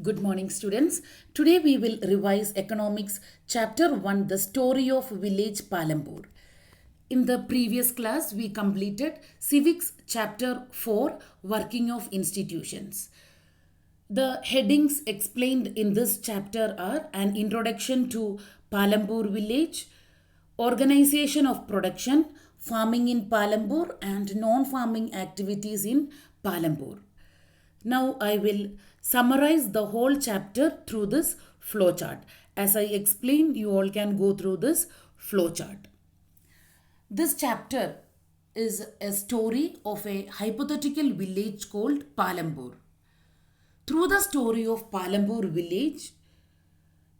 Good morning, students. Today we will revise Economics Chapter 1, The Story of Village Palambur. In the previous class, we completed Civics Chapter 4, Working of Institutions. The headings explained in this chapter are an introduction to Palambur village, organization of production, farming in Palambur, and non farming activities in Palambur. Now I will summarize the whole chapter through this flowchart. As I explained, you all can go through this flowchart. This chapter is a story of a hypothetical village called Palambur. Through the story of Palambur village,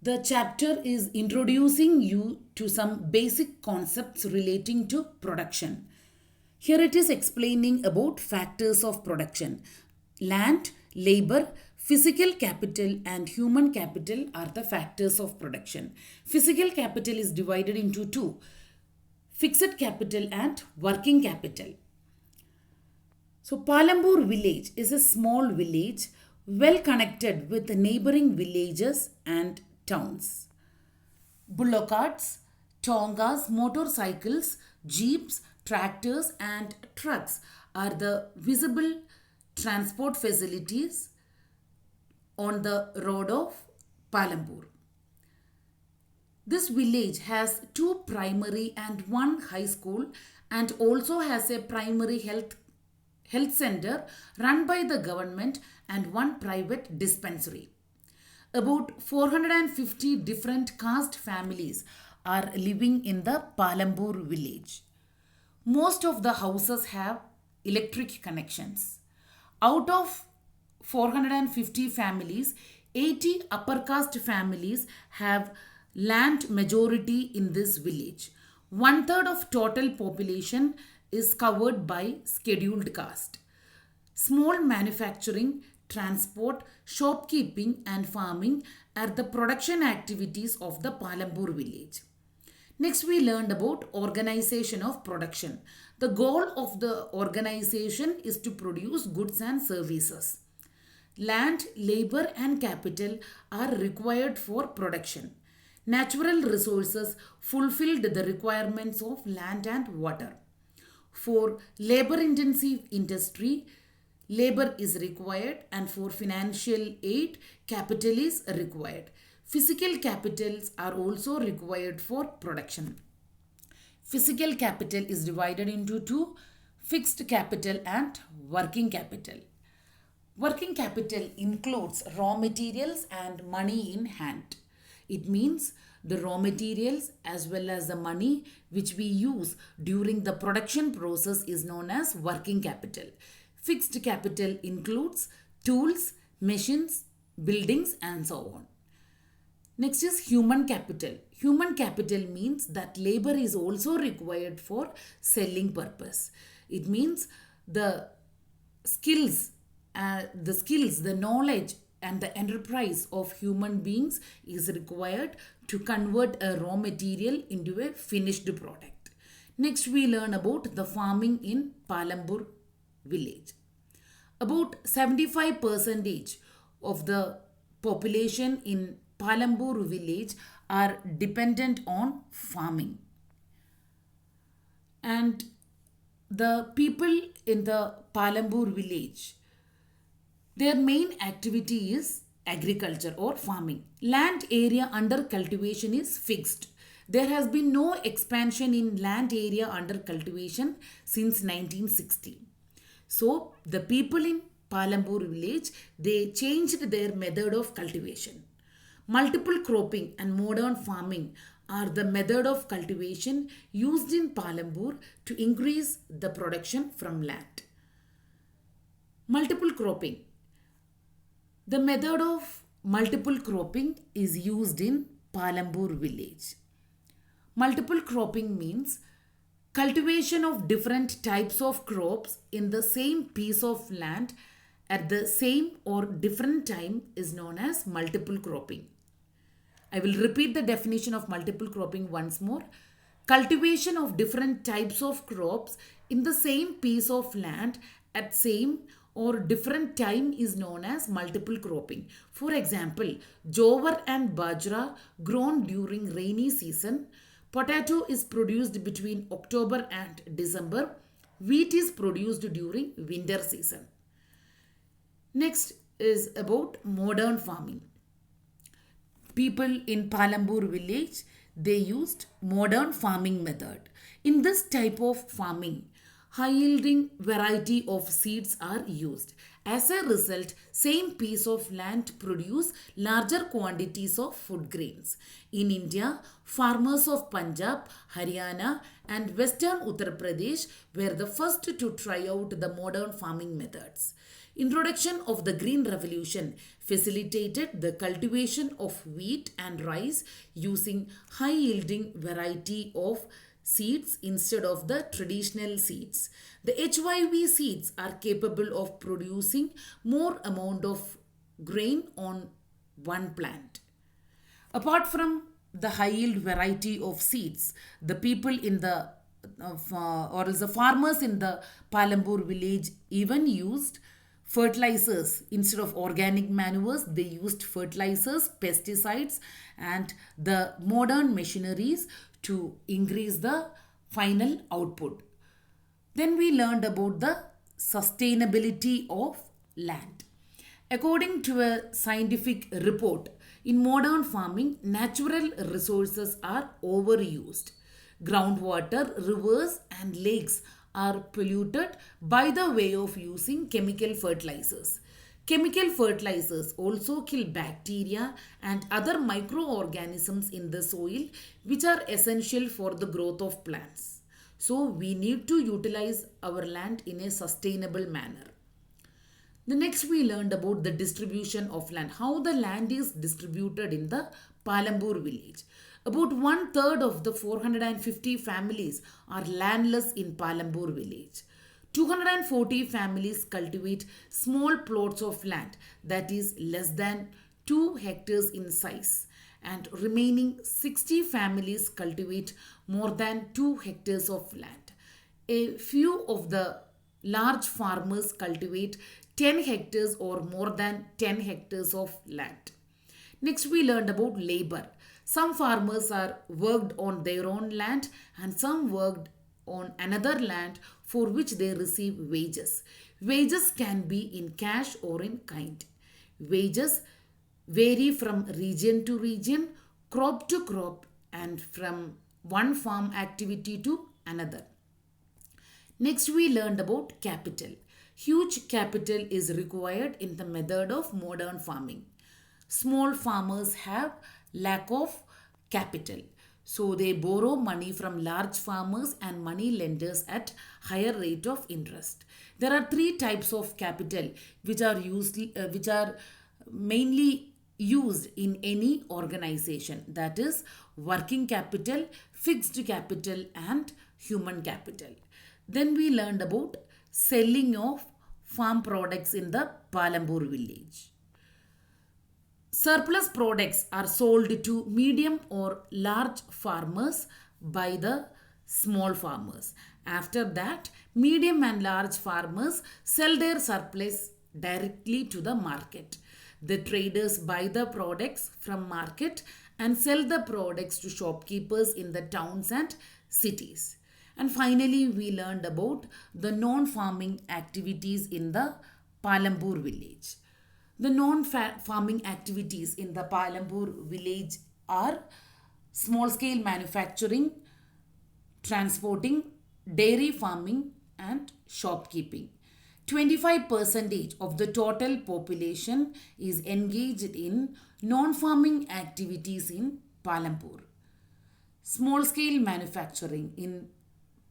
the chapter is introducing you to some basic concepts relating to production. Here it is explaining about factors of production. Land, labor, physical capital and human capital are the factors of production. Physical capital is divided into two, fixed capital and working capital. So Palambur village is a small village well connected with neighboring villages and towns. Bullock carts, tongas, motorcycles, jeeps, tractors, and trucks are the visible transport facilities on the road of Palambur. This village has two primary and one high school and also has a primary health center run by the government and one private dispensary. About 450 different caste families are living in the Palambur village. Most of the houses have electric connections. Out of 450 families, 80 upper caste families have land majority in this village. One third of total population is covered by scheduled caste. Small manufacturing, transport, shopkeeping, and farming are the production activities of the Palambur village. Next, we learned about organization of production. The goal of the organization is to produce goods and services. Land, labor, and capital are required for production. Natural resources fulfilled the requirements of land and water. For labor intensive industry, labor is required, and for financial aid, capital is required. Physical capitals are also required for production. Physical capital is divided into two, fixed capital and working capital. Working capital includes raw materials and money in hand. It means the raw materials as well as the money which we use during the production process is known as working capital. Fixed capital includes tools, machines, buildings, and so on. Next is human capital. Human capital means that labor is also required for selling purpose. It means the skills, the knowledge, and the enterprise of human beings is required to convert a raw material into a finished product. Next, we learn about the farming in Palambur village. About 75% of the population in Palambur village are dependent on farming. And the people in the Palambur village, their main activity is agriculture or farming. Land area under cultivation is fixed. There has been no expansion in land area under cultivation since 1960. So the people in Palambur village, they changed their method of cultivation. Multiple cropping and modern farming are the method of cultivation used in Palambur to increase the production from land. Multiple cropping. The method of multiple cropping is used in Palambur village. Multiple cropping means cultivation of different types of crops in the same piece of land at the same or different time is known as multiple cropping. I will repeat the definition of multiple cropping once more. Cultivation of different types of crops in the same piece of land at same or different time is known as multiple cropping. For example, jowar and bajra grown during rainy season. Potato is produced between October and December. Wheat is produced during winter season. Next is about modern farming. People in Palambur village, they used modern farming method. In this type of farming, high yielding variety of seeds are used. As a result, same piece of land produce larger quantities of food grains. In India, farmers of Punjab, Haryana and western Uttar Pradesh were the first to try out the modern farming methods. Introduction of the Green Revolution facilitated the cultivation of wheat and rice using high yielding variety of seeds instead of the traditional seeds. The HYV seeds are capable of producing more amount of grain on one plant. Apart from the high yield variety of seeds, the people in the or is the farmers in the Palambur village even used fertilizers instead of organic manures. They used fertilizers, pesticides and the modern machineries to increase the final output. Then we learned about the sustainability of land. According to a scientific report, in modern farming, natural resources are overused. Groundwater, rivers, and lakes are polluted by the way of using chemical fertilizers. Chemical fertilizers also kill bacteria and other microorganisms in the soil which are essential for the growth of plants. So we need to utilize our land in a sustainable manner. The next we learned about the distribution of land, how the land is distributed in the Palambur village. About one third of the 450 families are landless in Palambur village. 240 families cultivate small plots of land that is less than 2 hectares in size and remaining 60 families cultivate more than 2 hectares of land. A few of the large farmers cultivate 10 hectares or more than 10 hectares of land. Next, we learned about labor. Some farmers are worked on their own land and some worked on another land for which they receive wages. Wages can be in cash or in kind. Wages vary from region to region, crop to crop, and from one farm activity to another. Next, we learned about capital. Huge capital is required in the method of modern farming. Small farmers have lack of capital. So they borrow money from large farmers and money lenders at higher rate of interest. There are three types of capital which are mainly used in any organization, that is working capital, fixed capital and human capital. Then we learned about selling of farm products in the Palambur village. Surplus products are sold to medium or large farmers by the small farmers. After that, medium and large farmers sell their surplus directly to the market. The traders buy the products from market and sell the products to shopkeepers in the towns and cities. And finally, we learned about the non-farming activities in the Palambur village. The non-farming activities in the Palambur village are small-scale manufacturing, transporting, dairy farming and shopkeeping. 25% of the total population is engaged in non-farming activities in Palambur. Small-scale manufacturing in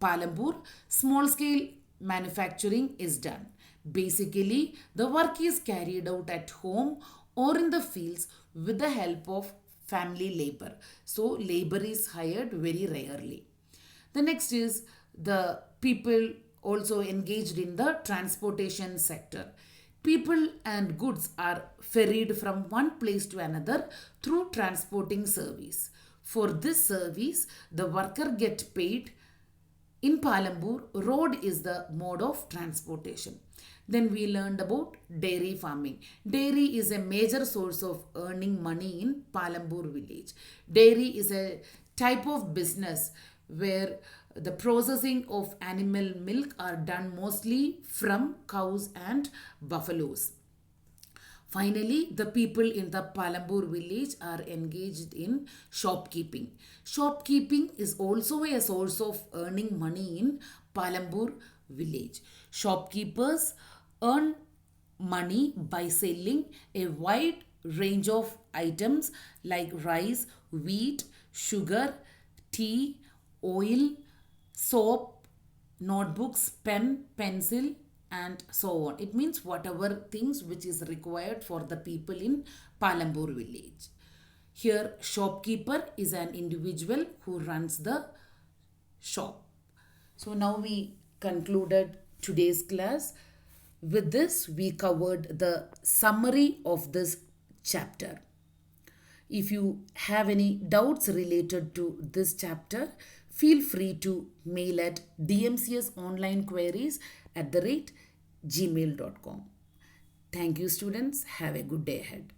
Palambur, small-scale manufacturing is done. Basically, the work is carried out at home or in the fields with the help of family labor. So, labor is hired very rarely. The next is the people also engaged in the transportation sector. People and goods are ferried from one place to another through transporting service. For this service, the worker get paid. In Palambur, road is the mode of transportation. Then we learned about dairy farming. Dairy is a major source of earning money in Palambur village. Dairy is a type of business where the processing of animal milk are done mostly from cows and buffaloes. Finally, the people in the Palambur village are engaged in shopkeeping. Shopkeeping is also a source of earning money in Palambur village. Shopkeepers earn money by selling a wide range of items like rice, wheat, sugar, tea, oil, soap, notebooks, pen, pencil, and so on. It means whatever things which is required for the people in Palambur village. Here, shopkeeper is an individual who runs the shop. So now we concluded today's class. With this, we covered the summary of this chapter. If you have any doubts related to this chapter, feel free to mail at dmcsonlinequeries@gmail.com. Thank you, students. Have a good day ahead.